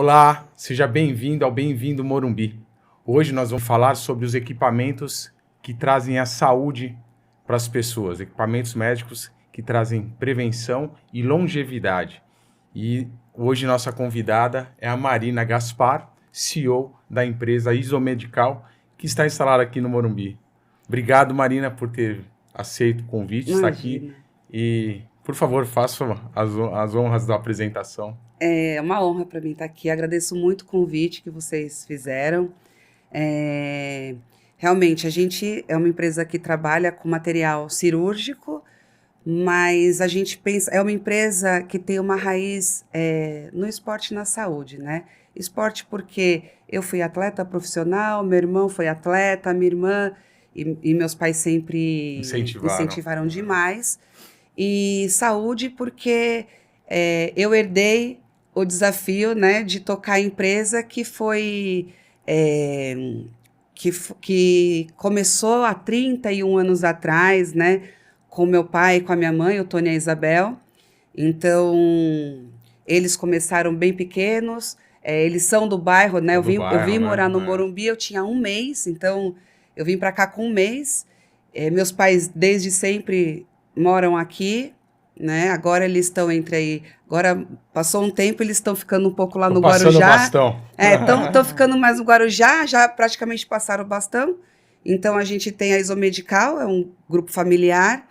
Olá, seja bem-vindo ao Bem-vindo Morumbi. Hoje nós vamos falar sobre os equipamentos que trazem a saúde para as pessoas, equipamentos médicos que trazem prevenção e longevidade. E hoje nossa convidada é a Marina Gaspar, CEO da empresa Isomedical, que está instalada aqui no Morumbi. Obrigado, Marina, por ter aceito o convite, estar aqui. E, por favor, faça as honras da apresentação. É uma honra para mim estar aqui. Agradeço muito o convite que vocês fizeram. Realmente, a gente é uma empresa que trabalha com material cirúrgico, mas a gente pensa, é uma empresa que tem uma raiz no esporte e na saúde, né? Esporte porque eu fui atleta profissional, meu irmão foi atleta, minha irmã e meus pais sempre incentivaram demais. E saúde porque eu herdei o desafio, né, de tocar a empresa que foi... que começou há 31 anos atrás, né, com meu pai e com a minha mãe, o Tony e a Isabel. Então, eles começaram bem pequenos, eles são do bairro, né, eu vim morar no Morumbi, eu tinha 1 mês, então eu vim para cá com 1 mês. Meus pais, desde sempre, moram aqui, né? Agora eles estão agora passou um tempo, eles estão ficando um pouco lá no Guarujá. Estão ficando mais no Guarujá, já praticamente passaram o bastão. Então a gente tem a Isomedical, é um grupo familiar,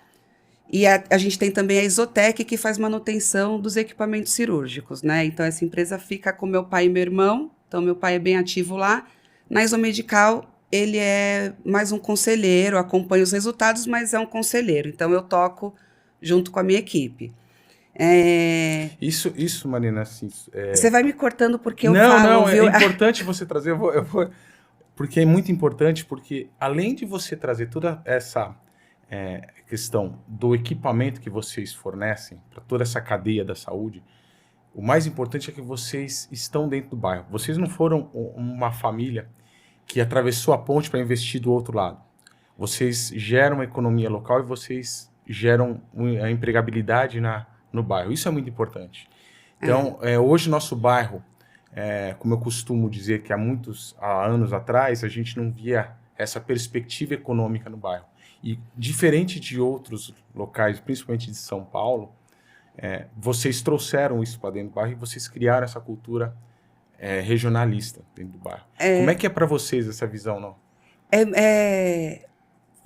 e a gente tem também a Isotec, que faz manutenção dos equipamentos cirúrgicos, né? Então essa empresa fica com meu pai e meu irmão, então meu pai é bem ativo lá. Na Isomedical, ele é mais um conselheiro, acompanha os resultados, mas é um conselheiro, então eu toco junto com a minha equipe. Isso, Marina, assim... Você vai me cortando porque eu falo, viu? É importante você trazer, porque é muito importante, porque além de você trazer toda essa questão do equipamento que vocês fornecem para toda essa cadeia da saúde, o mais importante é que vocês estão dentro do bairro. Vocês não foram uma família que atravessou a ponte para investir do outro lado. Vocês geram uma economia local e vocês geram a empregabilidade no bairro. Isso é muito importante. Então, hoje nosso bairro, como eu costumo dizer que há anos atrás, a gente não via essa perspectiva econômica no bairro. E diferente de outros locais, principalmente de São Paulo, vocês trouxeram isso para dentro do bairro e vocês criaram essa cultura regionalista dentro do bairro. Como é que é para vocês essa visão, não?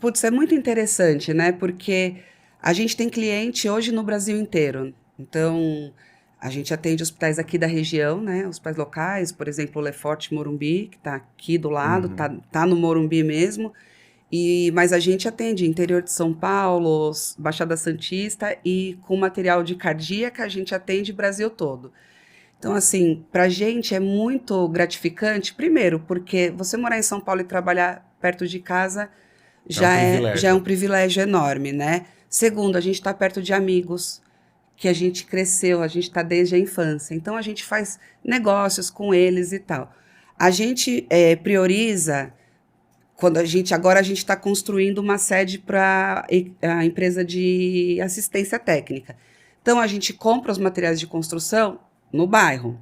Putz, é muito interessante, né? Porque a gente tem cliente hoje no Brasil inteiro. Então, a gente atende hospitais aqui da região, né? Hospitais locais, por exemplo, o Lefort Morumbi, que está aqui do lado, tá no Morumbi mesmo. Mas a gente atende interior de São Paulo, Baixada Santista, e com material de cardíaca a gente atende Brasil todo. Então, assim, para a gente é muito gratificante, primeiro, porque você morar em São Paulo e trabalhar perto de casa já é um privilégio enorme, né? Segundo, a gente está perto de amigos que a gente cresceu, a gente está desde a infância. Então, a gente faz negócios com eles e tal. A gente prioriza, agora a gente está construindo uma sede para a empresa de assistência técnica. Então, a gente compra os materiais de construção no bairro.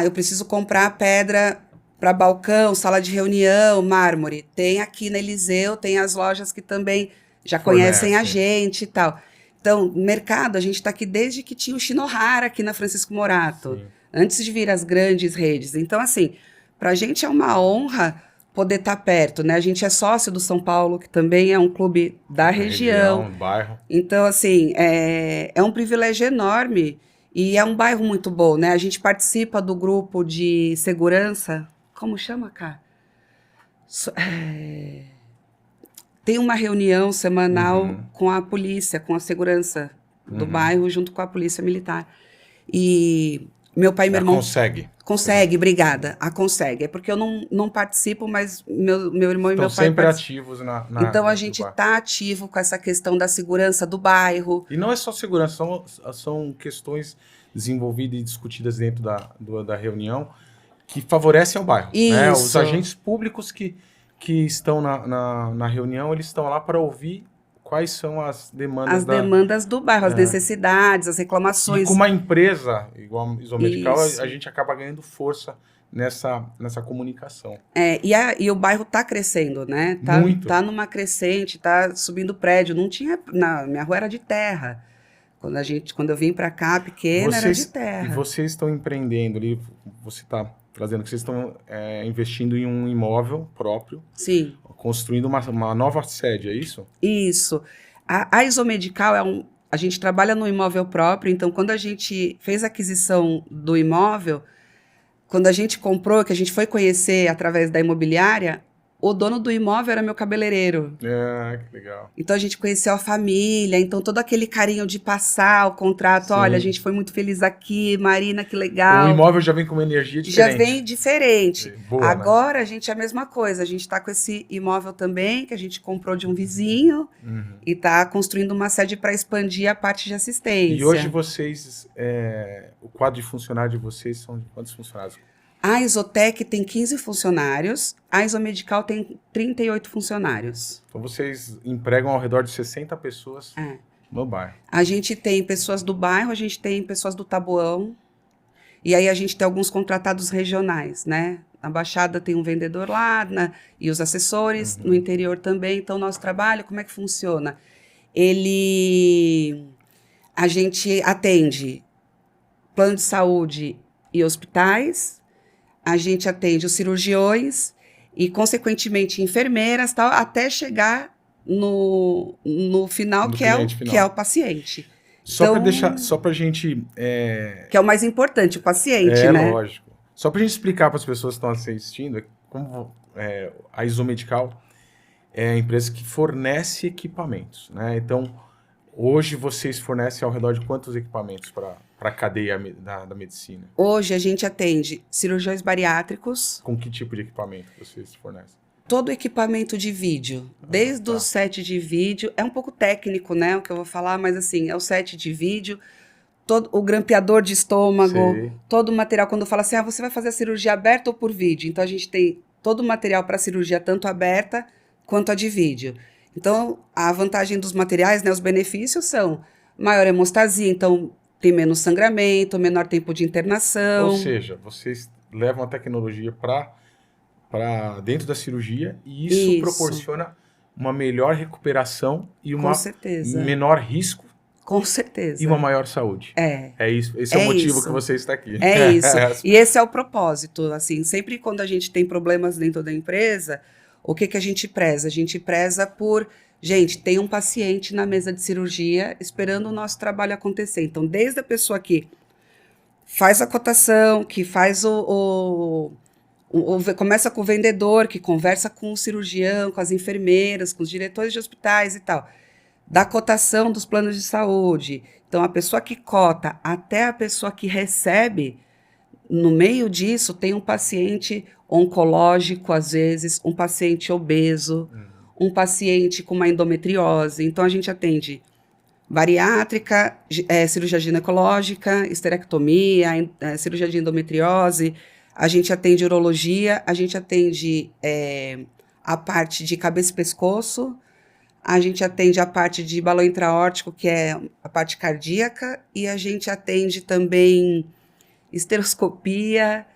Eu preciso comprar pedra para balcão, sala de reunião, mármore. Tem aqui na Eliseu, tem as lojas que também já conhecem a gente e tal. Então, mercado, a gente está aqui desde que tinha o Shinohara aqui na Francisco Morato, antes de vir as grandes redes. Então, assim, para a gente é uma honra poder estar perto, né? A gente é sócio do São Paulo, que também é um clube da região. Bairro. Então, assim, é um privilégio enorme e é um bairro muito bom, né? A gente participa do grupo de segurança. Como chama, cara? Tem uma reunião semanal com a polícia, com a segurança do bairro, junto com a polícia militar. E meu pai e meu irmão... Consegue, obrigada. Consegue. É porque eu não participo, mas meu irmão e meu pai... Estão sempre ativos Então, a gente está ativo com essa questão da segurança do bairro. E não é só segurança, são questões desenvolvidas e discutidas dentro da reunião que favorecem ao bairro. Né? Os agentes públicos que estão na reunião, eles estão lá para ouvir quais são as demandas As demandas do bairro, as necessidades, as E reclamações. com uma empresa igual a Isomedical, Isso. a gente acaba ganhando força nessa comunicação. E o bairro está crescendo, né? Muito. Tá numa crescente, tá subindo prédio. Não tinha, minha rua era de terra. Quando eu vim para cá, pequena, era de terra. E vocês estão empreendendo ali, você está trazendo que vocês estão investindo em um imóvel próprio, Sim. construindo uma nova sede, é isso? Isso. A Isomedical a gente trabalha no imóvel próprio, então quando a gente fez a aquisição do imóvel, quando a gente comprou, que a gente foi conhecer através da imobiliária, o dono do imóvel era meu cabeleireiro. Que legal. Então a gente conheceu a família, então todo aquele carinho de passar o contrato, Sim. olha, a gente foi muito feliz aqui, Marina, que legal. O imóvel já vem com uma energia diferente. Já vem diferente. Boa, agora a gente é a mesma coisa, a gente está com esse imóvel também, que a gente comprou de um vizinho, e está construindo uma sede para expandir a parte de assistência. E hoje vocês, o quadro de funcionários de vocês são de quantos funcionários? A Isotec tem 15 funcionários, a Isomedical tem 38 funcionários. Então vocês empregam ao redor de 60 pessoas no bairro. A gente tem pessoas do bairro, a gente tem pessoas do Taboão, e aí a gente tem alguns contratados regionais, né? Na Baixada tem um vendedor lá, e os assessores, no interior também. Então, nosso trabalho, como é que funciona? A gente atende plano de saúde e hospitais, a gente atende os cirurgiões e, consequentemente, enfermeiras, tal, até chegar no final, que é o paciente. Só pra gente... Que é o mais importante, o paciente, né? Lógico. Só pra gente explicar para as pessoas que estão assistindo, como a Isomedical é a empresa que fornece equipamentos, né? Então, hoje vocês fornecem ao redor de quantos equipamentos para a cadeia da medicina? Hoje a gente atende cirurgiões bariátricos. Com que tipo de equipamento vocês fornecem? Todo equipamento de vídeo, desde o set de vídeo, é um pouco técnico, né, o que eu vou falar, mas assim, é o set de vídeo, todo o grampeador de estômago, todo o material, quando fala assim, você vai fazer a cirurgia aberta ou por vídeo? Então a gente tem todo o material para cirurgia, tanto aberta quanto a de vídeo. Então, a vantagem dos materiais, né, os benefícios são maior hemostasia, então tem menos sangramento, menor tempo de internação. Ou seja, vocês levam a tecnologia para dentro da cirurgia e isso proporciona uma melhor recuperação e uma menor risco. Com certeza. E uma maior saúde. É isso. Esse é o motivo que você está aqui. É isso. E esse é o propósito. Assim, sempre quando a gente tem problemas dentro da empresa, o que a gente preza? A gente preza por... Gente, tem um paciente na mesa de cirurgia esperando o nosso trabalho acontecer. Então, desde a pessoa que faz a cotação, que faz começa com o vendedor, que conversa com o cirurgião, com as enfermeiras, com os diretores de hospitais e tal, da cotação dos planos de saúde. Então, a pessoa que cota até a pessoa que recebe, no meio disso, tem um paciente oncológico, às vezes, um paciente obeso, um paciente com uma endometriose. Então, a gente atende bariátrica, cirurgia ginecológica, esterectomia, cirurgia de endometriose, a gente atende urologia, a gente atende a parte de cabeça e pescoço, a gente atende a parte de balão intraórtico, que é a parte cardíaca, e a gente atende também esteroscopia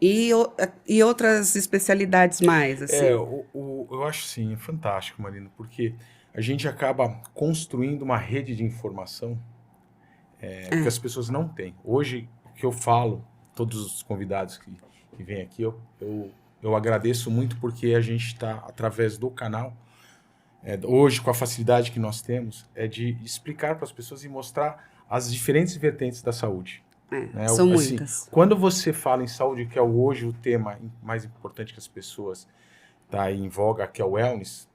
e outras especialidades mais. Assim. Eu acho sim, é fantástico, Marina, porque a gente acaba construindo uma rede de informação que as pessoas não têm. Hoje, o que eu falo, todos os convidados que vêm aqui, eu agradeço muito porque a gente está, através do canal, hoje, com a facilidade que nós temos, de explicar para as pessoas e mostrar as diferentes vertentes da saúde. São muitas. Quando você fala em saúde, que é hoje o tema mais importante que as pessoas tá em voga, que é o wellness,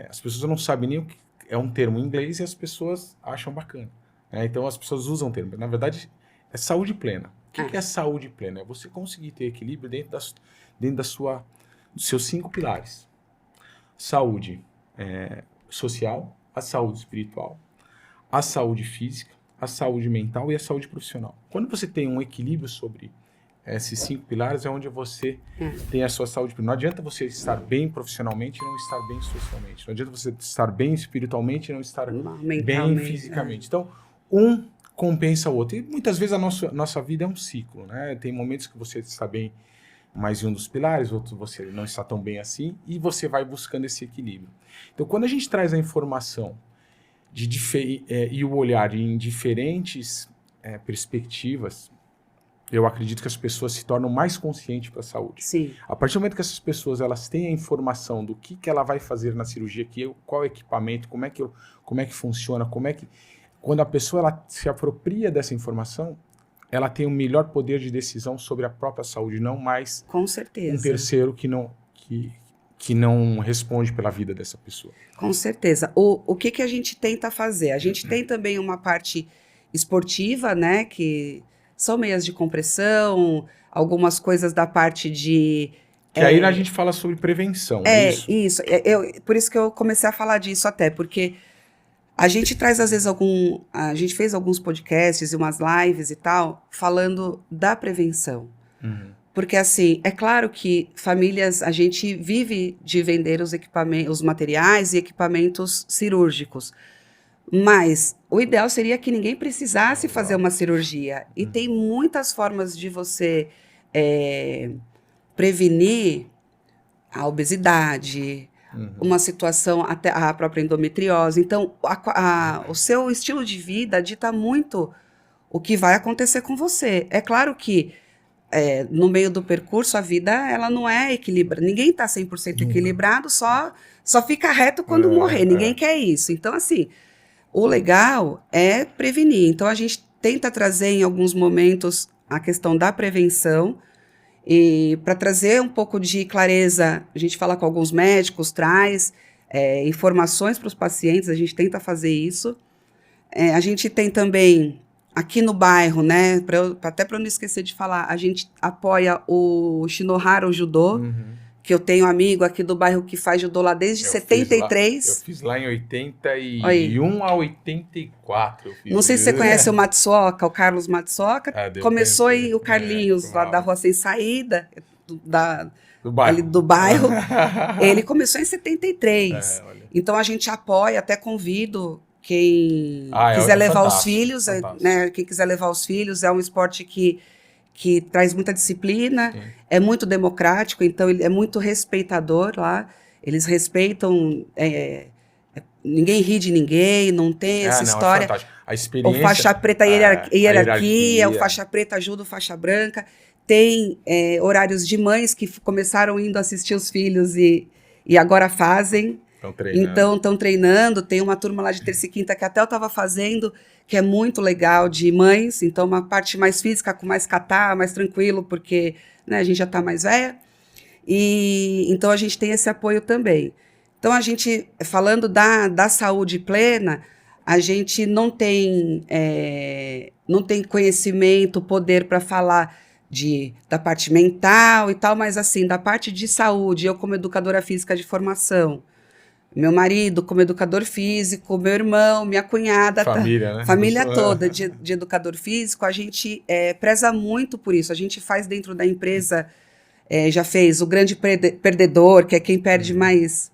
as pessoas não sabem nem o que é um termo em inglês e as pessoas acham bacana. Então as pessoas usam o termo. Na verdade, é saúde plena. O que é saúde plena? É você conseguir ter equilíbrio dentro dos seus 5 pilares. Saúde social, a saúde espiritual, a saúde física, a saúde mental e a saúde profissional. Quando você tem um equilíbrio sobre Esses 5 pilares é onde você tem a sua saúde. Não adianta você estar bem profissionalmente e não estar bem socialmente. Não adianta você estar bem espiritualmente e não estar bem fisicamente. Então, um compensa o outro. E muitas vezes a nossa vida é um ciclo, né? Tem momentos que você está bem mais em um dos pilares, outros você não está tão bem assim, e você vai buscando esse equilíbrio. Então, quando a gente traz a informação e o olhar em diferentes perspectivas, eu acredito que as pessoas se tornam mais conscientes para a saúde. Sim. A partir do momento que essas pessoas elas têm a informação do que ela vai fazer na cirurgia, qual é o equipamento, como é que funciona, quando a pessoa ela se apropria dessa informação, ela tem um melhor poder de decisão sobre a própria saúde, não mais com certeza. Um terceiro que não responde pela vida dessa pessoa. Com certeza. O que a gente tenta fazer? A gente tem também uma parte esportiva, né, que são meias de compressão, algumas coisas da parte de... Que aí a gente fala sobre prevenção, é isso? Isso. Por isso que eu comecei a falar disso até, porque a gente traz, às vezes, a gente fez alguns podcasts e umas lives e tal, falando da prevenção. Porque, assim, é claro que famílias, a gente vive de vender os materiais e equipamentos cirúrgicos. Mas o ideal seria que ninguém precisasse fazer uma cirurgia. E tem muitas formas de você prevenir a obesidade, uma situação, até a própria endometriose. Então, o seu estilo de vida dita muito o que vai acontecer com você. É claro que no meio do percurso, a vida ela não é equilibrada. Ninguém está 100% equilibrado, só fica reto quando morrer. Ninguém quer isso. Então, assim... O legal é prevenir. Então, a gente tenta trazer em alguns momentos a questão da prevenção e para trazer um pouco de clareza, a gente fala com alguns médicos, traz informações para os pacientes, a gente tenta fazer isso. A gente tem também, aqui no bairro, né, até para eu não esquecer de falar, a gente apoia o Shinohara Judô, que eu tenho um amigo aqui do bairro que faz judô lá desde 73. Eu fiz lá em 81 a 84. Não sei se você conhece o Matsuoka, o Carlos Matsuoka. Começou aí o Carlinhos, lá da Rua Sem Saída, do bairro. Ele começou em 73. Então a gente apoia, até convido quem quiser levar os filhos. Né, quem quiser levar os filhos, é um esporte que traz muita disciplina, é muito democrático, então ele é muito respeitador lá. Eles respeitam, ninguém ri de ninguém, não tem essa história. A experiência, o faixa preta hierarquia, o faixa preta ajuda o faixa branca. Tem horários de mães que começaram indo assistir os filhos e agora fazem. Então estão treinando. Tem uma turma lá de terça e quinta que até eu estava fazendo, que é muito legal, de mães. Então uma parte mais física, com mais kata, mais tranquilo, porque a gente já está mais velha. E então a gente tem esse apoio também. Então a gente, falando da saúde plena, a gente não tem conhecimento, poder para falar da parte mental e tal, mas assim, da parte de saúde, eu como educadora física de formação, meu marido como educador físico, meu irmão, minha cunhada, família toda de educador físico, a gente preza muito por isso. A gente faz dentro da empresa, já fez o grande perdedor, que é quem perde mais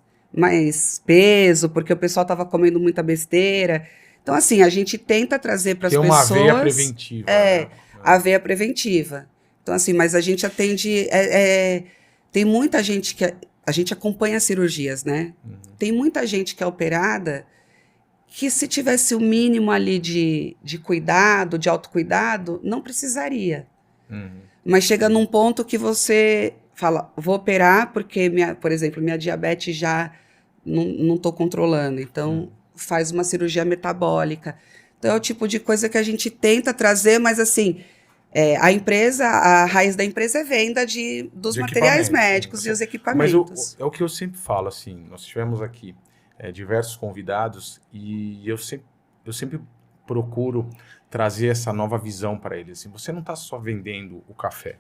peso, porque o pessoal estava comendo muita besteira. Então, assim, a gente tenta trazer para as pessoas... Tem uma veia preventiva. A veia preventiva. Então, assim, mas a gente atende... tem muita gente que... A gente acompanha as cirurgias, né? Tem muita gente que é operada que, se tivesse o mínimo ali de cuidado, de autocuidado, não precisaria. Mas chega num ponto que você fala, vou operar porque, por exemplo, minha diabetes já não estou controlando. Então, faz uma cirurgia metabólica. Então, é o tipo de coisa que a gente tenta trazer, mas assim... a raiz da empresa é venda dos materiais médicos e os equipamentos. Mas é o que eu sempre falo, assim, nós tivemos aqui diversos convidados e eu sempre procuro trazer essa nova visão para eles. Assim, você não está só vendendo o café,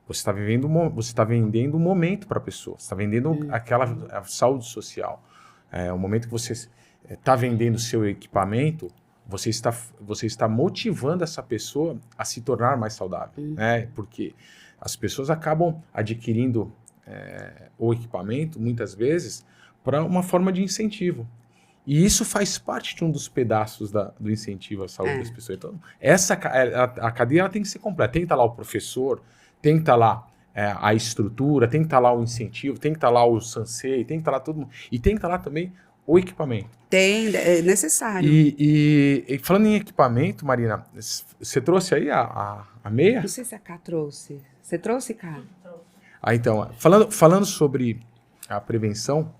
você está vendendo um momento para a pessoa, você está vendendo a saúde social. O momento que você está vendendo o seu equipamento, você está motivando essa pessoa a se tornar mais saudável, né? Porque as pessoas acabam adquirindo o equipamento, muitas vezes, para uma forma de incentivo. E isso faz parte de um dos pedaços do incentivo à saúde das pessoas. Então, a cadeia ela tem que ser completa. Tem que estar lá o professor, tem que estar lá a estrutura, tem que estar lá o incentivo, tem que estar lá o sensei, tem que estar lá todo mundo. E tem que estar lá também o equipamento. É necessário. E falando em equipamento, Marina, você trouxe aí a meia? Não sei se a Cá trouxe. Você trouxe, Cá? Então, falando sobre a prevenção,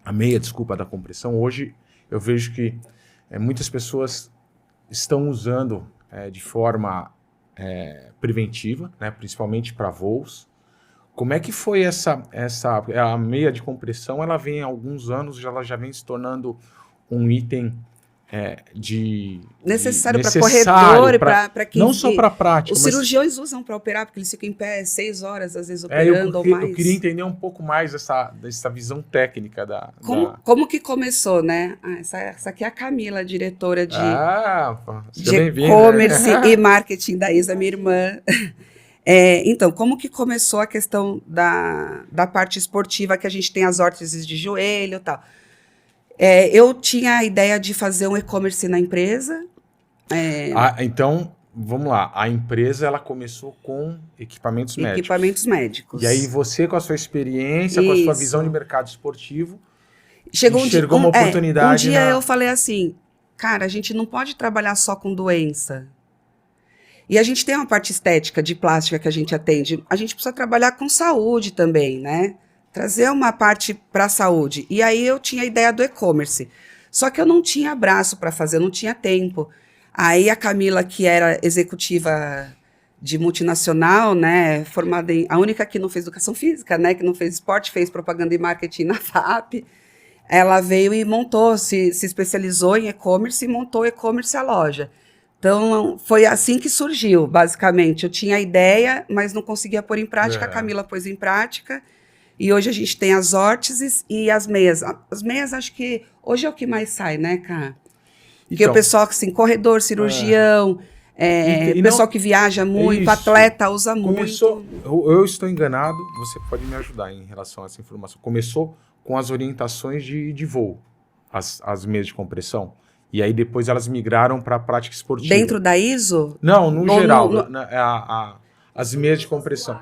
a meia, desculpa, da compressão, hoje eu vejo que muitas pessoas estão usando de forma preventiva, né, principalmente para voos. Como é que foi a meia de compressão? Ela vem há alguns anos, ela já vem se tornando um item necessário para corredor, para quem... Não só para prática. Os cirurgiões usam para operar, porque eles ficam em pé 6 horas, às vezes, operando ou mais. Eu queria entender um pouco mais dessa visão técnica Como que começou, né? Essa aqui é a Camila, diretora de e-commerce e marketing da Isa, minha irmã. Então, como que começou a questão da parte esportiva, que a gente tem as órteses de joelho e tal? Eu tinha a ideia de fazer um e-commerce na empresa. Então, vamos lá. A empresa ela começou com equipamentos médicos. Equipamentos médicos. E aí você, com a sua experiência, com a sua visão de mercado esportivo, enxergou uma oportunidade. Um dia eu falei assim, cara, a gente não pode trabalhar só com doença. E a gente tem uma parte estética de plástica que a gente atende. A gente precisa trabalhar com saúde também, né? Trazer uma parte para a saúde. E aí eu tinha a ideia do e-commerce. Só que eu não tinha braço para fazer, eu não tinha tempo. Aí a Camila, que era executiva de multinacional, né, formada a única que não fez educação física, né, que não fez esporte, fez propaganda e marketing na FAP, ela veio e montou, se especializou em e-commerce e montou e-commerce a loja. Então, foi assim que surgiu, basicamente. Eu tinha a ideia, mas não conseguia pôr em prática. A Camila pôs em prática. E hoje a gente tem as órteses e as meias. As meias, acho que hoje é o que mais sai, né, Cá? Porque o pessoal, assim, corredor, cirurgião, pessoal que viaja muito, atleta usa muito. Eu estou enganado, você pode me ajudar em relação a essa informação. Começou com as orientações de voo, as meias de compressão. E aí depois elas migraram para a prática esportiva. Dentro da ISO? Não, no geral. As meias de compressão.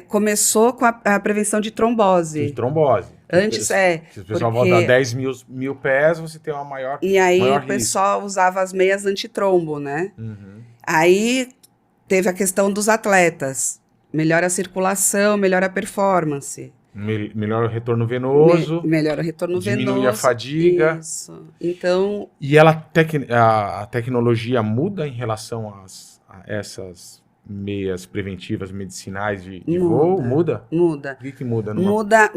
Começou com a prevenção de trombose. De trombose. Antes Se o pessoal volta a 10 mil pés, você tem uma maior E aí maior o pessoal usava as meias antitrombo, né? Uhum. Aí teve a questão dos atletas. Melhora a circulação, melhora a performance. Melhor o retorno venoso. Melhora o retorno venoso. Diminui a fadiga. Isso. Então... E a tecnologia muda em relação a essas meias preventivas medicinais de voo? Muda? Muda. O que muda? Muda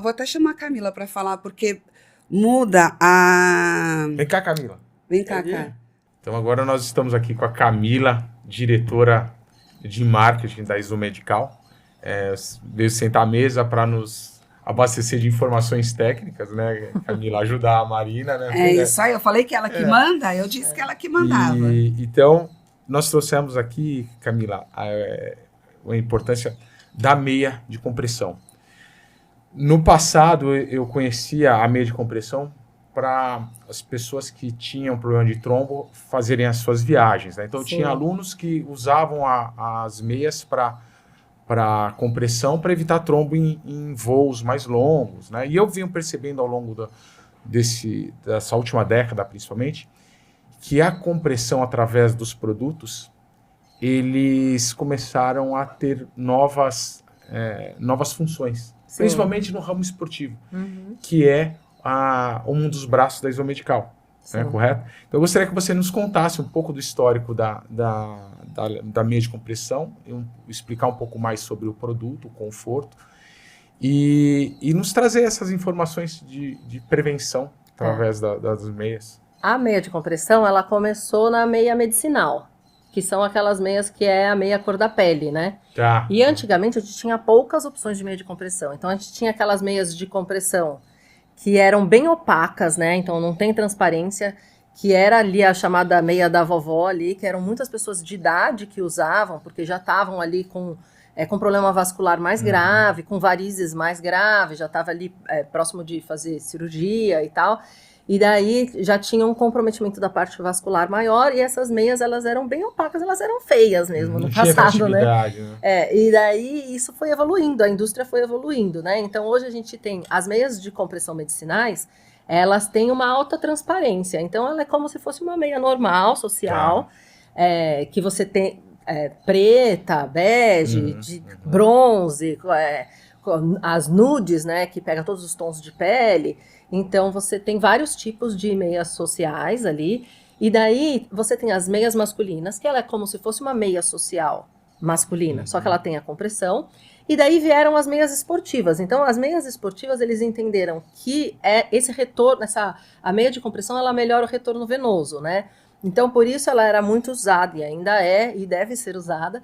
vou até chamar a Camila para falar, porque muda a... Vem cá, Camila. Vem cá, Cá. Então agora nós estamos aqui com a Camila, diretora de marketing da ISO Medical. Veio sentar à mesa para nos abastecer de informações técnicas, né, Camila? Ajudar a Marina, né? Isso aí, eu falei que ela que manda, eu disse que ela que mandava. Então... Nós trouxemos aqui, Camila, a importância da meia de compressão. No passado, eu conhecia a meia de compressão para as pessoas que tinham problema de trombo fazerem as suas viagens, né? Então, tinha alunos que usavam as meias para compressão para evitar trombo em voos mais longos, né? E eu venho percebendo ao longo dessa última década, principalmente, que a compressão através dos produtos, eles começaram a ter novas funções, principalmente no ramo esportivo, que é um dos braços da ISO Medical, né, correto? Então eu gostaria que você nos contasse um pouco do histórico da meia de compressão, explicar um pouco mais sobre o produto, o conforto, e nos trazer essas informações de prevenção através das meias. A meia de compressão, ela começou na meia medicinal, que são aquelas meias que é a meia cor da pele, né? Tá. E antigamente a gente tinha poucas opções de meia de compressão. Então a gente tinha aquelas meias de compressão que eram bem opacas, né? Então não tem transparência, que era ali a chamada meia da vovó ali, que eram muitas pessoas de idade que usavam, porque já estavam ali com problema vascular mais grave, com varizes mais graves, já estava ali próximo de fazer cirurgia e tal. E daí já tinha um comprometimento da parte vascular maior, e essas meias, elas eram bem opacas, elas eram feias mesmo no passado, né? E daí isso foi evoluindo, a indústria foi evoluindo, né? Então hoje a gente tem as meias de compressão medicinais, elas têm uma alta transparência, então ela é como se fosse uma meia normal, social, que você tem preta, bege, de bronze, as nudes, né, que pega todos os tons de pele. Então, você tem vários tipos de meias sociais ali, e daí você tem as meias masculinas, que ela é como se fosse uma meia social masculina, só que ela tem a compressão, e daí vieram as meias esportivas. Então, as meias esportivas, eles entenderam que esse retorno, a meia de compressão, ela melhora o retorno venoso, né? Então, por isso ela era muito usada, e ainda e deve ser usada,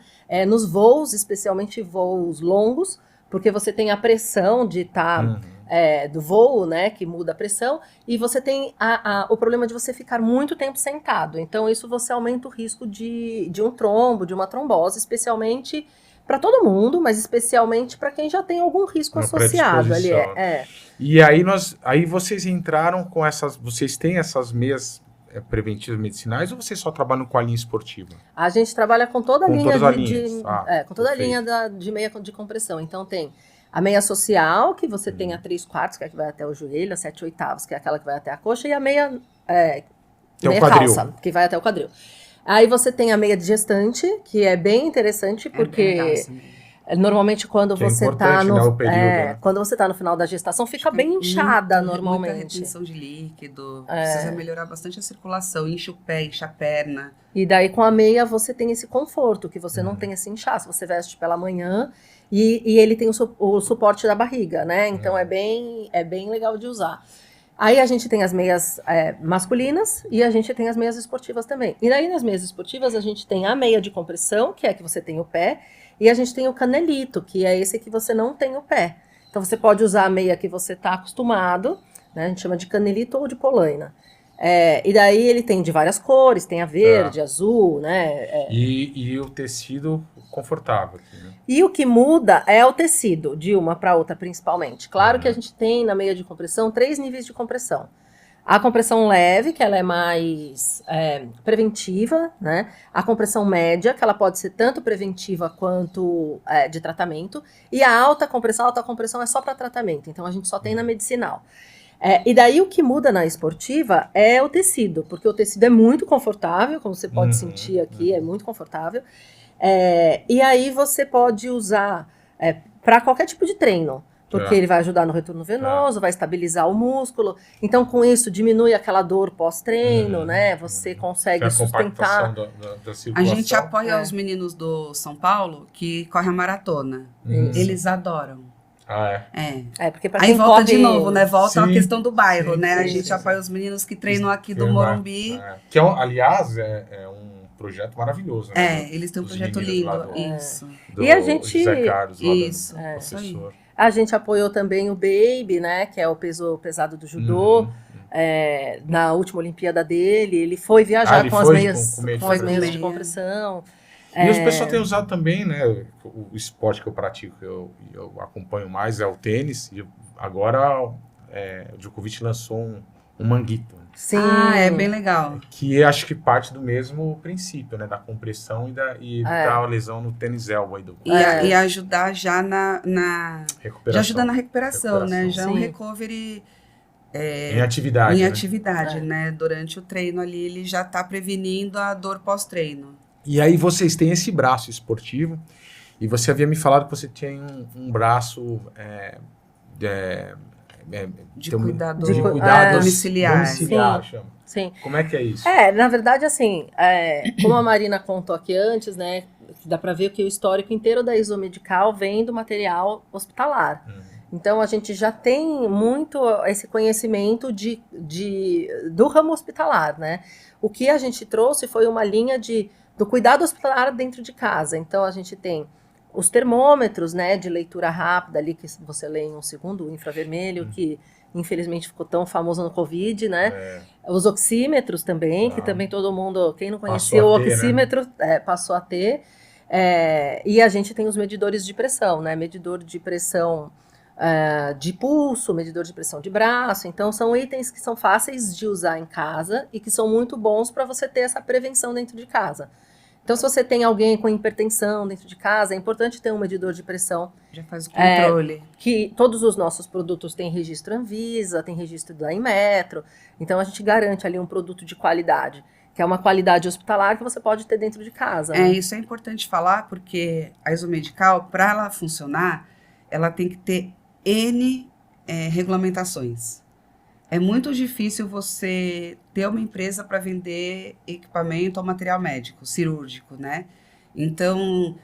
nos voos, especialmente voos longos, porque você tem a pressão de estar... do voo, né, que muda a pressão, e você tem o problema de você ficar muito tempo sentado. Então, isso você aumenta o risco de um trombo, de uma trombose, especialmente para todo mundo, mas especialmente para quem já tem algum risco associado ali. E aí vocês entraram com vocês têm essas meias preventivas medicinais, ou vocês só trabalham com a linha esportiva? A gente trabalha com toda a linha com toda a linha de meia de compressão. Então, tem a meia social, que você tem a 3/4, que é a que vai até o joelho, a 7/8, que é aquela que vai até a coxa, e a meia, meia calça, que vai até o quadril. Aí você tem a meia de gestante, que é bem interessante, porque normalmente quando você está quando você tá no final da gestação, fica bem inchada normalmente. Muita retenção de líquido, precisa melhorar bastante a circulação, enche o pé, enche a perna. E daí com a meia você tem esse conforto, que você não tem esse inchaço, você veste pela manhã, e ele tem o suporte da barriga, né? Então é bem legal de usar. Aí a gente tem as meias masculinas e a gente tem as meias esportivas também. E daí nas meias esportivas a gente tem a meia de compressão, que é que você tem o pé, e a gente tem o canelito, que é esse que você não tem o pé. Então você pode usar a meia que você está acostumado, né? A gente chama de canelito ou de polaina. E daí ele tem de várias cores, tem a verde, azul, né? E o tecido confortável aqui, né? E o que muda é o tecido, de uma para outra principalmente. Claro que a gente tem na meia de compressão 3 níveis de compressão. A compressão leve, que ela é mais preventiva, né? A compressão média, que ela pode ser tanto preventiva quanto de tratamento. E a alta compressão é só para tratamento, então a gente só tem na medicinal. E daí o que muda na esportiva é o tecido, porque o tecido é muito confortável, como você pode sentir aqui, é muito confortável. E aí você pode usar para qualquer tipo de treino, porque ele vai ajudar no retorno venoso, vai estabilizar o músculo. Então, com isso, diminui aquela dor pós-treino, né? Você consegue sustentar. Da circulação. A gente apoia os meninos do São Paulo que correm a maratona. Eles adoram. Porque pra aí quem volta corre... de novo, né? Volta a questão do bairro, sim, né? sim, A gente apoia os meninos que treinam aqui do Morumbi. Que, aliás, é um projeto maravilhoso, né? Eles têm um projeto lindo. Isso. E a gente... José Carlos, isso, professor. A gente apoiou também o Baby, né? Que é o peso pesado do judô. Na última Olimpíada dele, ele foi viajar com as meias de compressão. E os pessoal têm usado também, né? O esporte que eu pratico, eu acompanho mais, é o tênis. E agora o Djokovic lançou um manguito. Sim. É bem legal. Que acho que parte do mesmo princípio, né? Da compressão e da lesão no tênis elbow. E ajudar já na recuperação. Já ajuda na recuperação, né? Já é um recovery... em atividade. Em atividade, né? Durante o treino ali, ele já está prevenindo a dor pós-treino. E aí vocês têm esse braço esportivo, e você havia me falado que você tem um braço de cuidado domiciliar, chama. Sim. Como é que é isso? Na verdade, assim, como a Marina contou aqui antes, né, dá para ver que o histórico inteiro da Isomedical vem do material hospitalar. Então, a gente já tem muito esse conhecimento do ramo hospitalar, né? O que a gente trouxe foi uma linha do cuidado hospitalar dentro de casa. Então, a gente tem os termômetros, né, de leitura rápida ali, que você lê em um segundo, o infravermelho, que infelizmente ficou tão famoso no Covid, né? Os oxímetros também, que também todo mundo, quem não conhecia o oxímetro, né? Passou a ter. E a gente tem os medidores de pressão, né? Medidor de pressão de pulso, medidor de pressão de braço. Então, são itens que são fáceis de usar em casa e que são muito bons para você ter essa prevenção dentro de casa. Então, se você tem alguém com hipertensão dentro de casa, é importante ter um medidor de pressão. Já faz o controle. Que todos os nossos produtos têm registro Anvisa, tem registro da Inmetro. Então, a gente garante ali um produto de qualidade, que é uma qualidade hospitalar que você pode ter dentro de casa. Né? Isso é importante falar, porque a Isomedical, para ela funcionar, ela tem que ter N regulamentações. É muito difícil você ter uma empresa para vender equipamento ou material médico, cirúrgico, né? Então,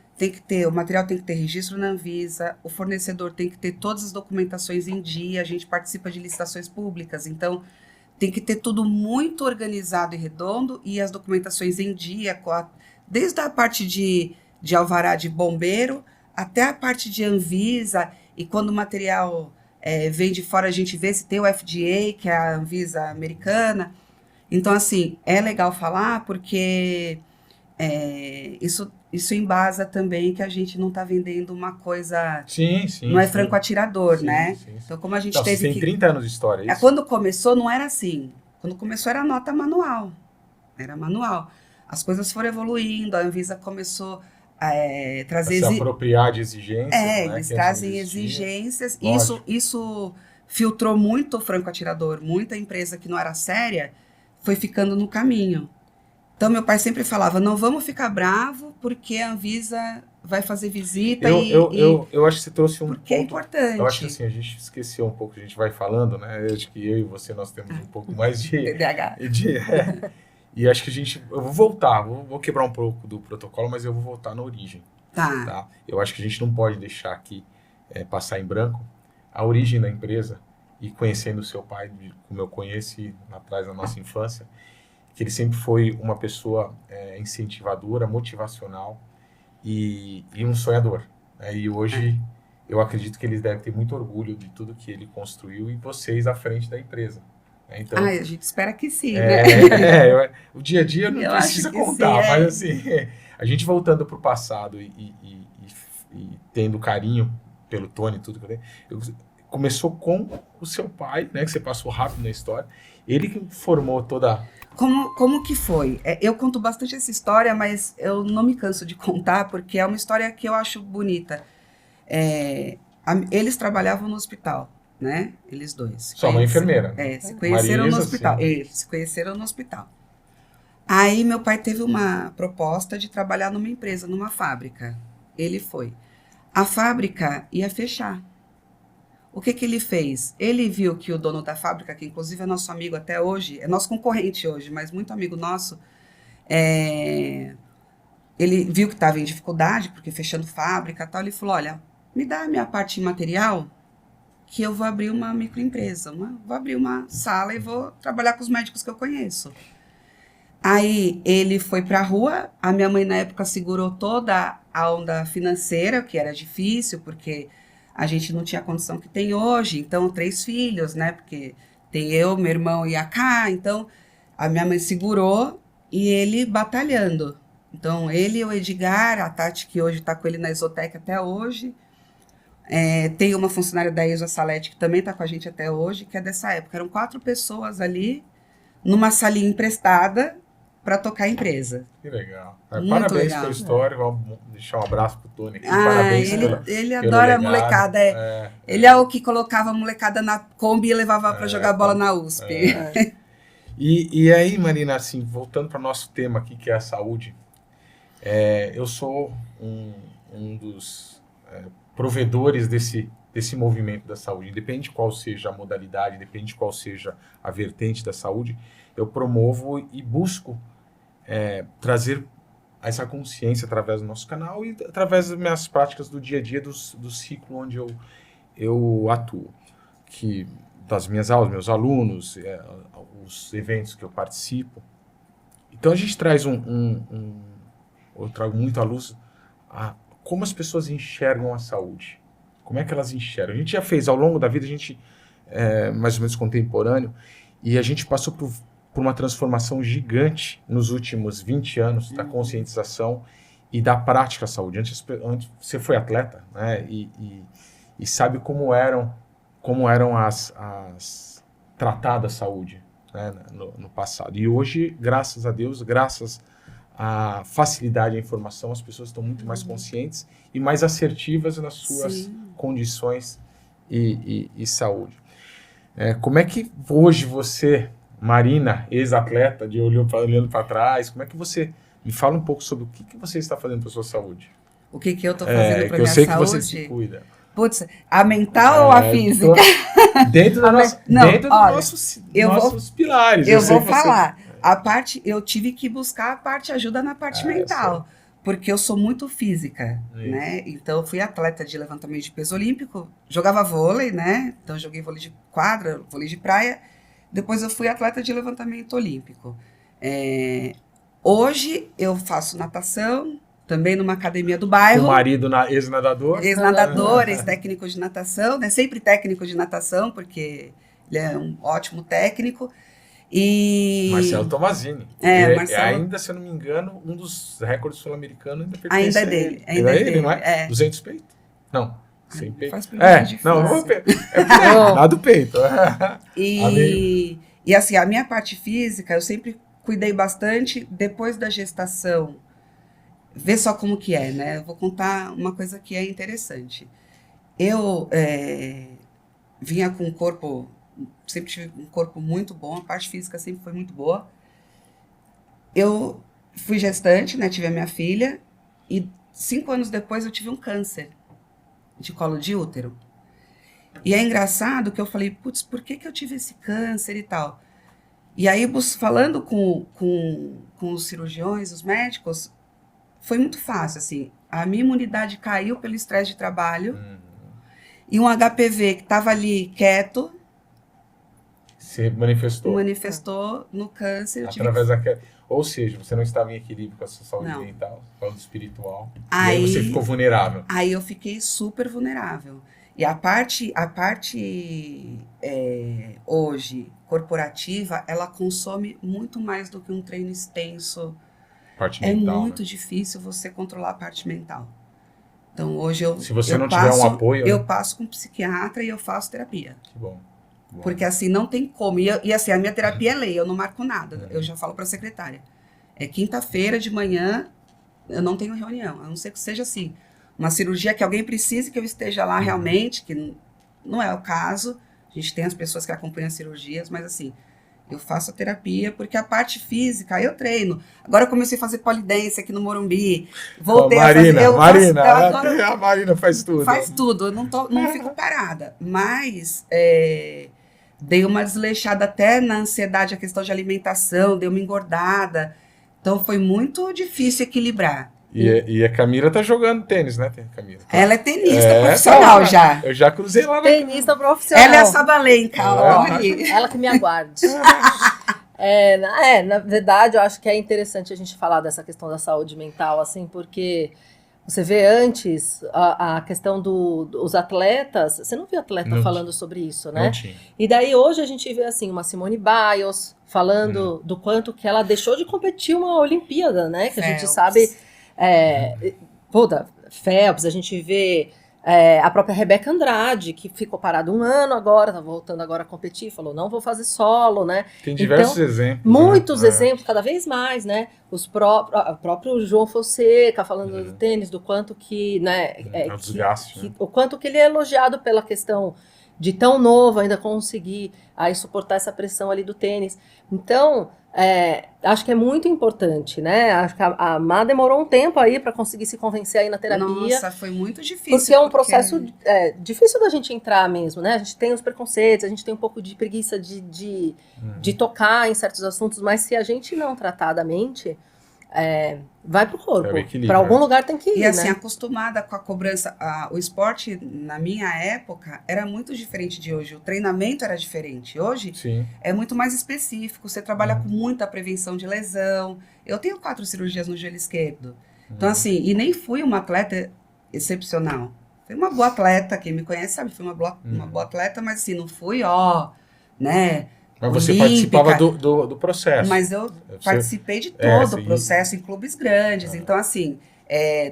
o material tem que ter registro na Anvisa, o fornecedor tem que ter todas as documentações em dia, a gente participa de licitações públicas, então tem que ter tudo muito organizado e redondo e as documentações em dia, desde a parte de alvará de bombeiro até a parte de Anvisa, e quando o material vem de fora, a gente vê se tem o FDA, que é a Anvisa americana. Então, assim, é legal falar porque isso embasa também que a gente não está vendendo uma coisa... Sim. Não é franco atirador, né? Sim. Então, como a gente Então, teve você tem 30 anos de história, é isso? Quando começou, não era assim. Quando começou, era nota manual. Era manual. As coisas foram evoluindo, a Anvisa começou a trazer... se apropriar de exigências, né? Eles trazem exigências. Isso filtrou muito o franco atirador. Muita empresa que não era séria foi ficando no caminho. Então, meu pai sempre falava, não vamos ficar bravo, porque a Anvisa vai fazer visita eu acho que você trouxe um porque ponto... é importante. Eu acho que assim, a gente esqueceu um pouco, a gente vai falando, né? Eu acho que eu e você, nós temos um pouco mais de... TDAH. E acho que eu vou voltar, vou quebrar um pouco do protocolo, mas eu vou voltar na origem. Tá? Eu acho que a gente não pode deixar aqui passar em branco a origem da empresa, e conhecendo o seu pai, como eu conheci atrás da nossa infância, que ele sempre foi uma pessoa incentivadora, motivacional e um sonhador. Né? E hoje eu acredito que eles devem ter muito orgulho de tudo que ele construiu e vocês à frente da empresa. Então, a gente espera que sim, né? O dia a dia não precisa contar, mas assim, a gente voltando para o passado e tendo carinho pelo Tony e tudo, começou com o seu pai, né, que você passou rápido na história, ele que formou toda... Como que foi? Eu conto bastante essa história, mas eu não me canso de contar, porque é uma história que eu acho bonita. Eles trabalhavam no hospital, né? Eles dois. Sua mãe enfermeira. Se conheceram Marisa, no hospital. Eles se conheceram no hospital. Aí meu pai teve uma proposta de trabalhar numa empresa, numa fábrica. Ele foi. A fábrica ia fechar. O que ele fez? Ele viu que o dono da fábrica, que inclusive é nosso amigo até hoje, é nosso concorrente hoje, mas muito amigo nosso, ele viu que estava em dificuldade, porque fechando fábrica e tal, ele falou, olha, me dá a minha parte material, que eu vou abrir uma microempresa, vou abrir uma sala e vou trabalhar com os médicos que eu conheço. Aí ele foi para a rua, a minha mãe na época segurou toda a onda financeira, que era difícil, porque a gente não tinha a condição que tem hoje, então 3 filhos, né, porque tem eu, meu irmão e a Cá, então a minha mãe segurou e ele batalhando. Então ele e o Edgar, a Tati que hoje está com ele na Exotec até hoje, tem uma funcionária da Exo Salete que também está com a gente até hoje, que é dessa época, eram 4 pessoas ali, numa salinha emprestada, para tocar a empresa. Que legal. Muito Parabéns legal. pela história. Vamos deixar um abraço pro Tony aqui. Parabéns ele adora a molecada. Ele é o que colocava a molecada na Kombi e levava para jogar bola na USP. E aí, Marina, assim, voltando para o nosso tema aqui, que é a saúde, eu sou um dos provedores desse movimento da saúde. Independe de qual seja a modalidade, depende de qual seja a vertente da saúde, eu promovo e busco trazer essa consciência através do nosso canal e através das minhas práticas do dia a dia, do ciclo onde eu atuo. Das minhas aulas, meus alunos, os eventos que eu participo. Então a gente traz eu trago muito à luz como as pessoas enxergam a saúde. Como é que elas enxergam? A gente já fez, ao longo da vida, a gente mais ou menos contemporâneo, e a gente passou por uma transformação gigante nos últimos 20 anos da conscientização e da prática da saúde. Antes você foi atleta, né? E sabe como eram as tratadas a saúde, né? no passado. E hoje, graças a Deus, graças à facilidade da informação, as pessoas estão muito mais conscientes e mais assertivas nas suas condições e saúde. Como é que hoje você, Marina, ex-atleta, olhando para trás, como é que você... Me fala um pouco sobre o que você está fazendo para a sua saúde. O que eu estou fazendo para minha saúde? Eu sei que você se cuida. Putz, a mental ou a física? Dentro dos nossos pilares. Eu vou falar. A parte, eu tive que buscar a parte ajuda na parte mental. Porque eu sou muito física, né? Então, eu fui atleta de levantamento de peso olímpico, jogava vôlei, né? Então, eu joguei vôlei de quadra, vôlei de praia. Depois, eu fui atleta de levantamento olímpico. Hoje, eu faço natação, também numa academia do bairro. O marido ex-nadador. Ex-nadador, ex-técnico de natação, né? Sempre técnico de natação, porque ele é um ótimo técnico. E... Marcelo Tomazini. Marcelo... Ainda, se eu não me engano, um dos recordes sul-americanos ainda pertence ainda é dele. Ainda é dele, não é? 200 peito? Não. 100 peito? Faz pergunta difícil. Lá do peito. E assim, a minha parte física, eu sempre cuidei bastante depois da gestação. Vê só como que é, né? Eu vou contar uma coisa que é interessante. Eu vinha com um corpo... Sempre tive um corpo muito bom, a parte física sempre foi muito boa. Eu fui gestante, né, tive a minha filha, e 5 anos depois eu tive um câncer de colo de útero. E é engraçado que eu falei, putz, por que eu tive esse câncer e tal? E aí, falando com os cirurgiões, os médicos, foi muito fácil, assim. A minha imunidade caiu pelo estresse de trabalho, e um HPV que estava ali quieto, se manifestou no câncer. Através daquela... Ou seja, você não estava em equilíbrio com a sua saúde mental, saúde espiritual. E aí você ficou vulnerável. Aí eu fiquei super vulnerável. E a parte hoje, corporativa, ela consome muito mais do que um treino extenso. Parte mental, é muito difícil você controlar a parte mental. Então, hoje se você não tiver um apoio... Eu passo com um psiquiatra e eu faço terapia. Que bom. Porque assim, não tem como. E assim, a minha terapia é lei, eu não marco nada. Eu já falo para a secretária. É quinta-feira de manhã, eu não tenho reunião. A não ser que seja assim, uma cirurgia que alguém precise que eu esteja lá realmente, que não é o caso. A gente tem as pessoas que acompanham as cirurgias, mas assim, eu faço a terapia, porque a parte física, eu treino. Agora eu comecei a fazer polidense aqui no Morumbi. Voltei a fazer... A Marina faz tudo. Faz tudo, eu não fico parada. Mas... dei uma desleixada até na ansiedade, a questão de alimentação, dei uma engordada. Então, foi muito difícil equilibrar. E a Camila tá jogando tênis, né, Camila? Ela é tenista profissional já. Eu já cruzei lá. Tenista profissional. Ela é a Sabalenka. Ela que me aguarde. Na verdade, eu acho que é interessante a gente falar dessa questão da saúde mental, assim, porque... Você vê antes a questão dos atletas, você não viu atleta falando sobre isso, né? Não tinha. E daí hoje a gente vê assim, uma Simone Biles falando do quanto que ela deixou de competir uma Olimpíada, né? Que a gente sabe, da Phelps, a gente vê a própria Rebeca Andrade, que ficou parada 1 ano agora, tá voltando agora a competir, falou, não vou fazer solo, né? Tem diversos exemplos. Muitos exemplos, cada vez mais, né? O próprio João Fonseca falando do tênis, do quanto que, né? O desgaste, né? O quanto que ele é elogiado pela questão de tão novo ainda conseguir aí suportar essa pressão ali do tênis. Então, acho que é muito importante, né? Acho que a Má demorou um tempo aí para conseguir se convencer aí na terapia. Nossa, foi muito difícil. Porque é um processo difícil da gente entrar mesmo, né? A gente tem os preconceitos, a gente tem um pouco de preguiça de tocar em certos assuntos, mas se a gente não tratar da mente... vai pro corpo, para algum lugar tem que ir, e assim, né? Acostumada com a cobrança, o esporte na minha época era muito diferente de hoje, o treinamento era diferente, hoje é muito mais específico, você trabalha com muita prevenção de lesão, eu tenho 4 cirurgias no joelho esquerdo, então assim, e nem fui uma atleta excepcional. Fui uma boa atleta, quem me conhece sabe, fui uma boa atleta, mas assim, não fui, né? Mas você olímpica, participava do processo. Mas eu participei de todo o processo em clubes grandes. Então, assim,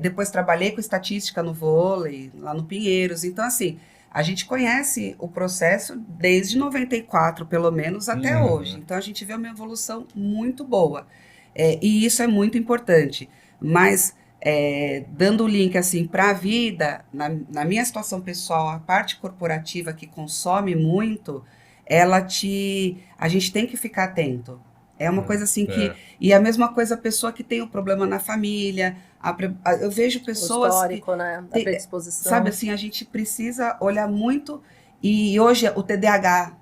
depois trabalhei com estatística no vôlei, lá no Pinheiros. Então, assim, a gente conhece o processo desde 94, pelo menos, até hoje. Então, a gente vê uma evolução muito boa. E isso é muito importante. Mas, dando o link, assim, para a vida, na minha situação pessoal, a parte corporativa que consome muito, a gente tem que ficar atento. É uma coisa assim que... E a mesma coisa a pessoa que tem o problema na família. Eu vejo pessoas... O histórico, né? Da predisposição. Sabe assim, a gente precisa olhar muito. E hoje o TDAH,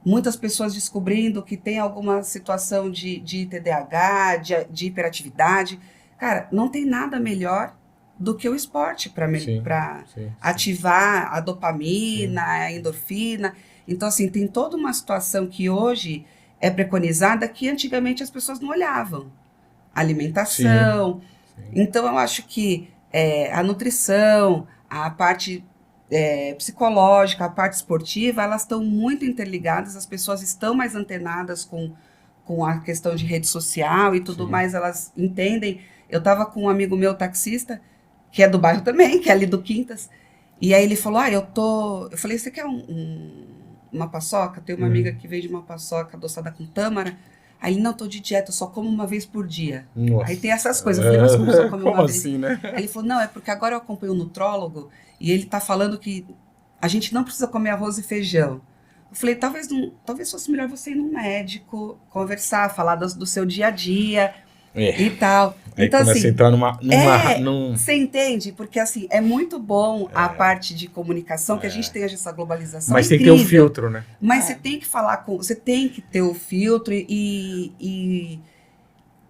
muitas pessoas descobrindo que tem alguma situação de TDAH, de hiperatividade. Cara, não tem nada melhor do que o esporte para ativar a dopamina, a endorfina. Então, assim, tem toda uma situação que hoje é preconizada que antigamente as pessoas não olhavam. Alimentação. Então, eu acho que a nutrição, a parte psicológica, a parte esportiva, elas estão muito interligadas, as pessoas estão mais antenadas com a questão de rede social e tudo mais, elas entendem. Eu estava com um amigo meu, taxista, que é do bairro também, que é ali do Quintas, e aí ele falou, eu falei, você quer uma paçoca? Tem uma amiga que vende uma paçoca adoçada com tâmara. Aí ele, não, tô de dieta, eu só como uma vez por dia. Nossa. Aí tem essas coisas. Eu falei, nossa, como só come uma vez? Assim, né? Aí ele falou, não, é porque agora eu acompanho um nutrólogo e ele tá falando que a gente não precisa comer arroz e feijão. Eu falei, talvez fosse melhor você ir num médico, conversar, falar do seu dia a dia e tal. Aí então, começa assim, a entrar você entende? Porque, assim, é muito bom a parte de comunicação, que a gente tenha essa globalização. Mas tem que ter o filtro, né? Mas você tem que falar você tem que ter o filtro e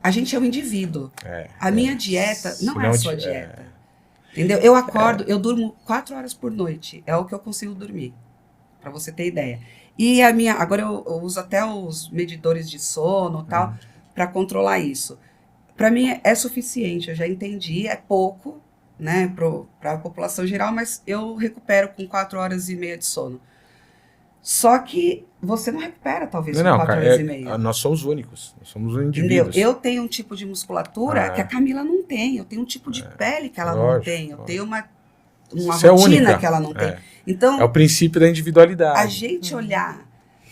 a gente é um indivíduo. A minha dieta não é a sua dieta. Entendeu? Eu acordo, eu durmo 4 horas por noite. É o que eu consigo dormir, para você ter ideia. E agora eu uso até os medidores de sono e tal, para controlar isso. Para mim é suficiente, eu já entendi, é pouco, né, para a população geral, mas eu recupero com 4 horas e meia de sono. Só que você não recupera, talvez, com 4 horas e meia. Nós somos únicos, nós somos indivíduos. Entendeu? Eu tenho um tipo de musculatura que a Camila não tem, eu tenho um tipo de pele que ela não tem, eu tenho uma rotina que ela não tem. Então, é o princípio da individualidade. A gente olhar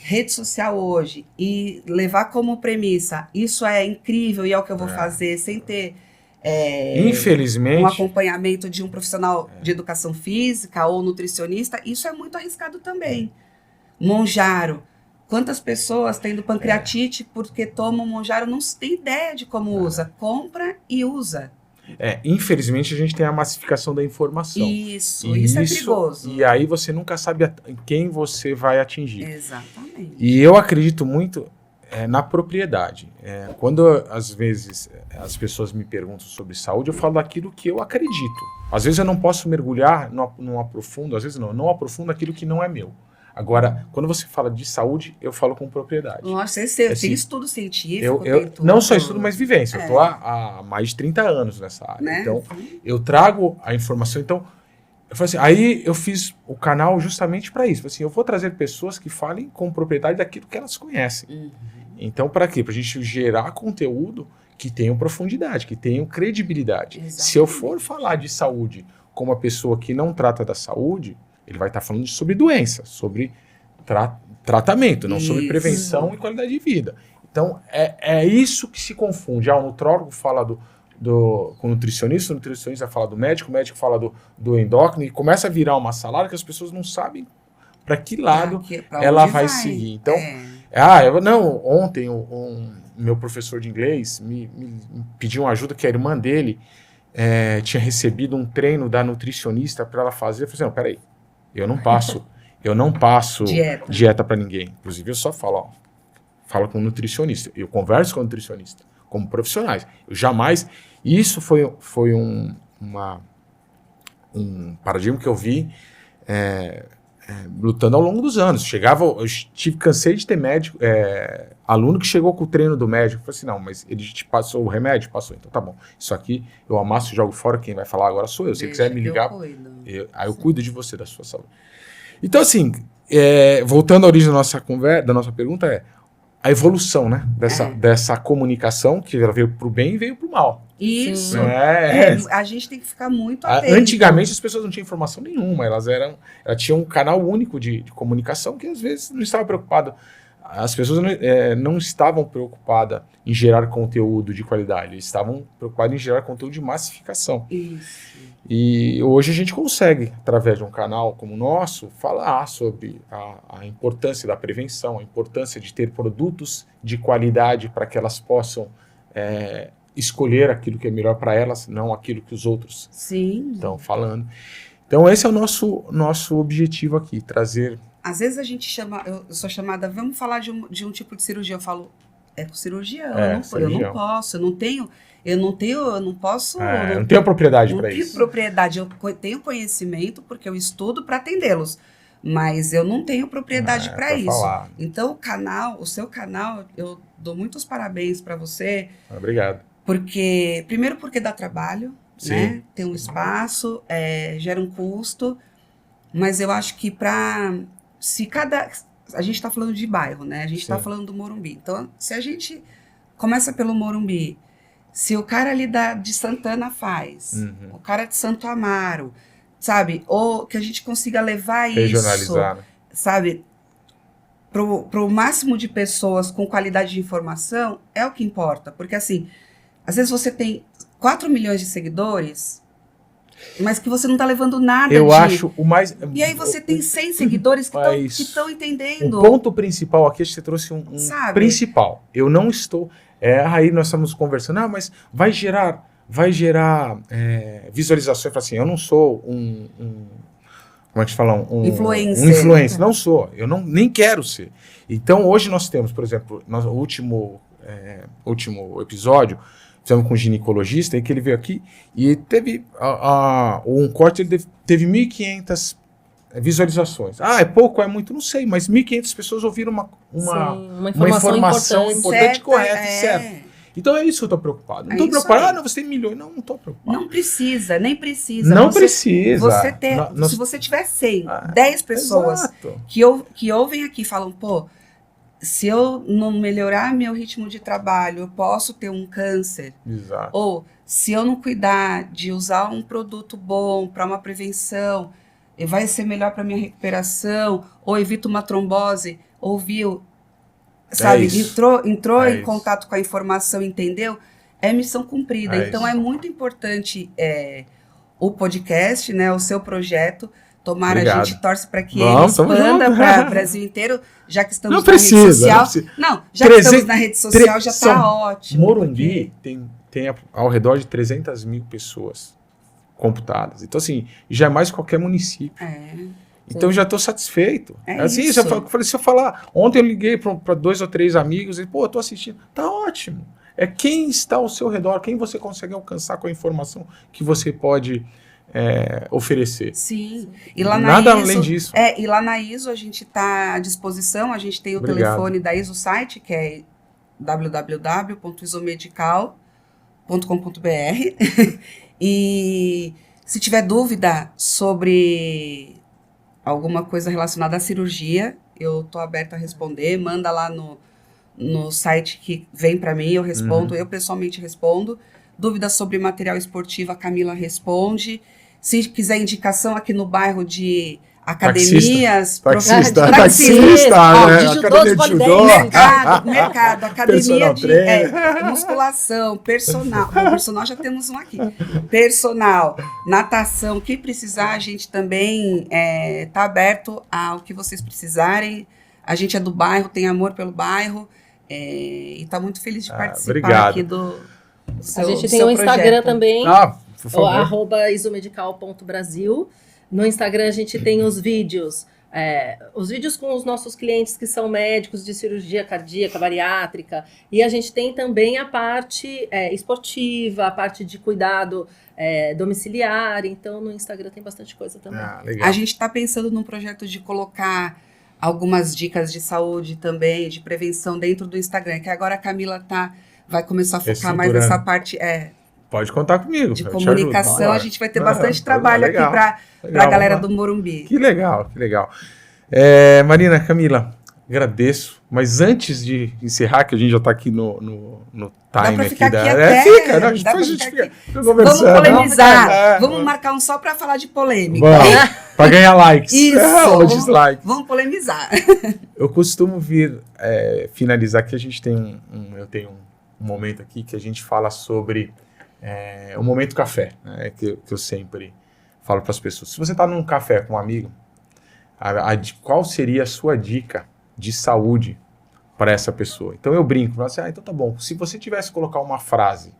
rede social hoje e levar como premissa, isso é incrível e é o que eu vou fazer, sem ter infelizmente, um acompanhamento de um profissional de educação física ou nutricionista, isso é muito arriscado também. Monjaro. Quantas pessoas tendo pancreatite porque tomam Monjaro, não tem ideia de como usa. Compra e usa. Infelizmente a gente tem a massificação da informação. Isso é perigoso. E aí você nunca sabe quem você vai atingir. Exatamente. E eu acredito muito na propriedade. Quando às vezes as pessoas me perguntam sobre saúde, eu falo daquilo que eu acredito. Às vezes eu não posso mergulhar, não aprofundo, às vezes não aprofundo aquilo que não é meu. Agora, quando você fala de saúde, eu falo com propriedade. Nossa, você tem estudo científico. Não só estudo, mas vivência. Eu estou há mais de 30 anos nessa área. Né? Então, eu trago a informação. Então, eu falei assim, aí eu fiz o canal justamente para isso. Assim, eu vou trazer pessoas que falem com propriedade daquilo que elas conhecem. Então, para quê? Para a gente gerar conteúdo que tenha profundidade, que tenha credibilidade. Exatamente. Se eu for falar de saúde com uma pessoa que não trata da saúde, ele vai estar falando sobre doença, sobre tratamento, não sobre prevenção e qualidade de vida. Então, é isso que se confunde. O nutrólogo fala com o nutricionista fala do médico, o médico fala do endócrino, e começa a virar uma salada que as pessoas não sabem para que lado ela vai seguir. Então, ontem o meu professor de inglês me pediu uma ajuda, que a irmã dele tinha recebido um treino da nutricionista para ela fazer. Eu falei assim, não, peraí. Eu não passo dieta para ninguém. Inclusive, eu só falo com o nutricionista. Eu converso com o nutricionista, como profissionais. Eu jamais... Isso foi um paradigma que eu vi lutando ao longo dos anos. Cansei de ter médico, aluno que chegou com o treino do médico. Falei assim, não, mas ele te passou o remédio? Passou, então tá bom. Isso aqui eu amasso e jogo fora, quem vai falar agora sou eu. Se você quiser me ligar, eu cuido de você, da sua saúde. Então assim, voltando à origem da nossa conversa, da nossa pergunta, a evolução, né? Dessa comunicação, que ela veio pro bem e veio pro mal. Isso. A gente tem que ficar muito atento. Antigamente as pessoas não tinham informação nenhuma, elas tinham um canal único de comunicação que às vezes não estava preocupado. As pessoas não estavam preocupadas em gerar conteúdo de qualidade, eles estavam preocupadas em gerar conteúdo de massificação. Isso. E hoje a gente consegue, através de um canal como o nosso, falar sobre a importância da prevenção, a importância de ter produtos de qualidade para que elas possam escolher aquilo que é melhor para elas, não aquilo que os outros estão falando. Então esse é o nosso objetivo aqui, trazer... Às vezes a gente eu sou chamada, vamos falar de um tipo de cirurgia, eu falo, com cirurgião, eu não posso, eu não tenho propriedade para isso. Não tenho propriedade, eu tenho conhecimento porque eu estudo para atendê-los, mas eu não tenho propriedade para isso. Falar. Então o seu canal, eu dou muitos parabéns para você. Obrigado. Primeiro porque dá trabalho, né? Tem um espaço, gera um custo, mas eu acho que a gente está falando de bairro, né? A gente está falando do Morumbi. Então, se a gente começa pelo Morumbi, se o cara ali de Santana faz, o cara de Santo Amaro, sabe? Ou que a gente consiga levar regionalizar, isso, sabe? Pro máximo de pessoas com qualidade de informação, é o que importa. Porque, assim, às vezes você tem 4 milhões de seguidores, mas que você não está levando nada acho o mais... E aí você tem 100 seguidores que estão entendendo. O ponto principal aqui, você trouxe um principal. Eu não estou... aí nós estamos conversando, mas vai gerar visualizações. Eu falo assim, eu não sou como é que se fala? Um influencer. Não sou. Eu nem quero ser. Então, hoje nós temos, por exemplo, no último episódio, fizemos com um ginecologista, que ele veio aqui e teve um corte, ele teve 1.500 visualizações. É pouco, é muito? Não sei, mas 1.500 pessoas ouviram uma informação importante, correta e certa. Então é isso que eu estou preocupado. Não estou preocupado, você tem milhões. Não estou preocupado. Não precisa, nem precisa. Não precisa. Se você tiver 100, 10 pessoas que ouvem aqui e falam, pô, se eu não melhorar meu ritmo de trabalho, eu posso ter um câncer. Exato. Ou se eu não cuidar de usar um produto bom para uma prevenção, vai ser melhor para minha recuperação, ou evito uma trombose, ouviu, sabe, entrou em contato com a informação, entendeu? É missão cumprida. Então é muito importante o podcast, né, o seu projeto. Tomara, a gente torce para que ele expanda para o Brasil inteiro, já que estamos na rede social. Estamos na rede social, já está ótimo. Morumbi tem ao redor de 300 mil pessoas computadas. Então, assim, já é mais que qualquer município. Então, já estou satisfeito. Assim, se eu falar... Ontem eu liguei para 2 ou 3 amigos e, estou assistindo. Tá ótimo. É quem está ao seu redor, quem você consegue alcançar com a informação que você pode... oferecer. Sim. E lá Nada além disso. E lá na ISO a gente está à disposição, a gente tem o telefone da ISO site, que é www.isomedical.com.br e se tiver dúvida sobre alguma coisa relacionada à cirurgia, eu estou aberta a responder, manda lá no site que vem para mim, eu respondo, eu pessoalmente respondo. Dúvidas sobre material esportivo, a Camila responde. Se quiser indicação aqui no bairro de academias... Taxista, de judô, de judô, mercado, academia de musculação, personal. Bom, personal já temos um aqui. Personal, natação, o que precisar, a gente também está aberto ao que vocês precisarem. A gente é do bairro, tem amor pelo bairro e está muito feliz de participar aqui do... A gente tem o Instagram também, por favor. @isomedical.brasil. No Instagram a gente tem os vídeos os vídeos com os nossos clientes que são médicos de cirurgia cardíaca, bariátrica, e a gente tem também a parte esportiva, a parte de cuidado domiciliar, então no Instagram tem bastante coisa também. Legal. A gente está pensando num projeto de colocar algumas dicas de saúde também, de prevenção dentro do Instagram, que agora a Camila vai começar a focar mais nessa parte Pode contar comigo. de comunicação. A gente vai ter bastante trabalho legal, aqui para a galera do Morumbi. Que legal, que legal. Marina, Camila, agradeço, mas antes de encerrar, que a gente já está aqui no time aqui da... Fica, não, depois a gente fica conversando. Vamos polemizar, vamos marcar um só para falar de polêmica. Para ganhar likes. Isso, ou dislikes. Vamos polemizar. Eu costumo finalizar que a gente tem eu tenho um momento aqui que a gente fala sobre o momento café, né, que eu sempre falo para as pessoas. Se você está num café com um amigo, qual seria a sua dica de saúde para essa pessoa? Então eu brinco, falo assim, então tá bom, se você tivesse que colocar uma frase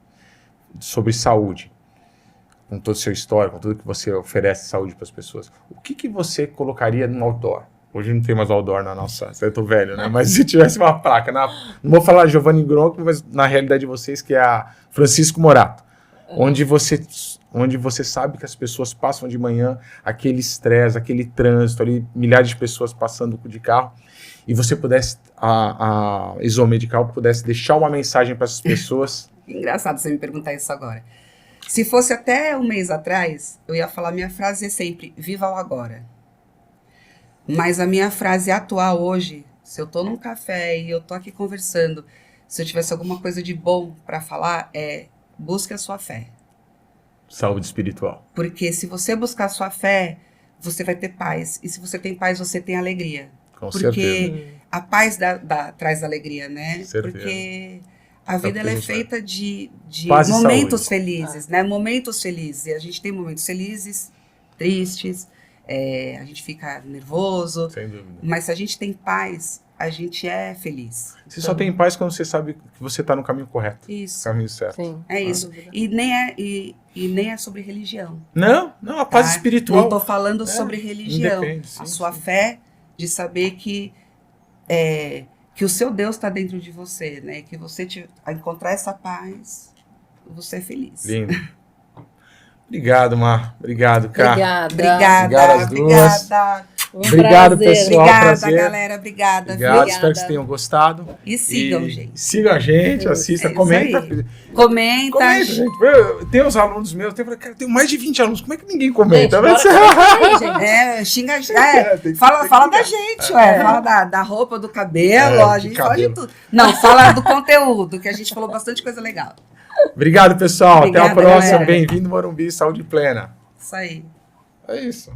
sobre saúde, com todo o seu histórico, com tudo que você oferece saúde para as pessoas, o que você colocaria no outdoor? Hoje não tem mais outdoor na nossa... Eu tô velho, né? Mas se tivesse uma placa... Não vou falar Giovanni Gronco, mas na realidade de vocês, que é a Francisco Morato. Onde você sabe que as pessoas passam de manhã, aquele estresse, aquele trânsito, ali, milhares de pessoas passando de carro, e você pudesse, a Isomedical pudesse deixar uma mensagem para essas pessoas. Engraçado você me perguntar isso agora. Se fosse até um mês atrás, eu ia falar, minha frase é sempre, viva o agora. Mas a minha frase atual hoje, se eu tô num café e eu tô aqui conversando, se eu tivesse alguma coisa de bom para falar, busque a sua fé. Saúde espiritual. Porque se você buscar a sua fé, você vai ter paz. E se você tem paz, você tem alegria. Com Porque certeza. a paz traz alegria, né? Certeza. Porque a vida ela é feita de paz momentos felizes, né? Momentos felizes. E a gente tem momentos felizes, tristes, a gente fica nervoso. Sem dúvida. Mas se a gente tem paz, a gente é feliz. Você só tem paz quando você sabe que você está no caminho correto. Isso. No caminho certo. Sim, É isso. E nem é sobre religião. Não, a paz Tá? espiritual. Não estou falando sobre religião. Independe, sim, a sua sim. fé de saber que o seu Deus está dentro de você, né? Que você a encontrar essa paz, você é feliz. Lindo. Obrigado, Mar. Obrigado, Cá. Obrigada. Obrigado às duas. Obrigada. Obrigado, prazer. pessoal. Obrigada, prazer. galera. Obrigada. Obrigado, Viu? espero que vocês tenham gostado. E sigam, gente. Sigam a gente, assista, É isso comenta. aí. Comenta. Comenta, gente. Tem uns alunos meus, eu tenho mais de 20 alunos. Como é que ninguém comenta? Gente, bora comentar aí, gente. Xinga. tem que Fala da gente, ué. Fala da roupa, do cabelo. A gente fala de tudo. Não, fala do conteúdo, que a gente falou bastante coisa legal. Obrigado, pessoal. Obrigada, até a próxima. galera. Bem-vindo, Morumbi. Saúde plena. Isso aí. É isso.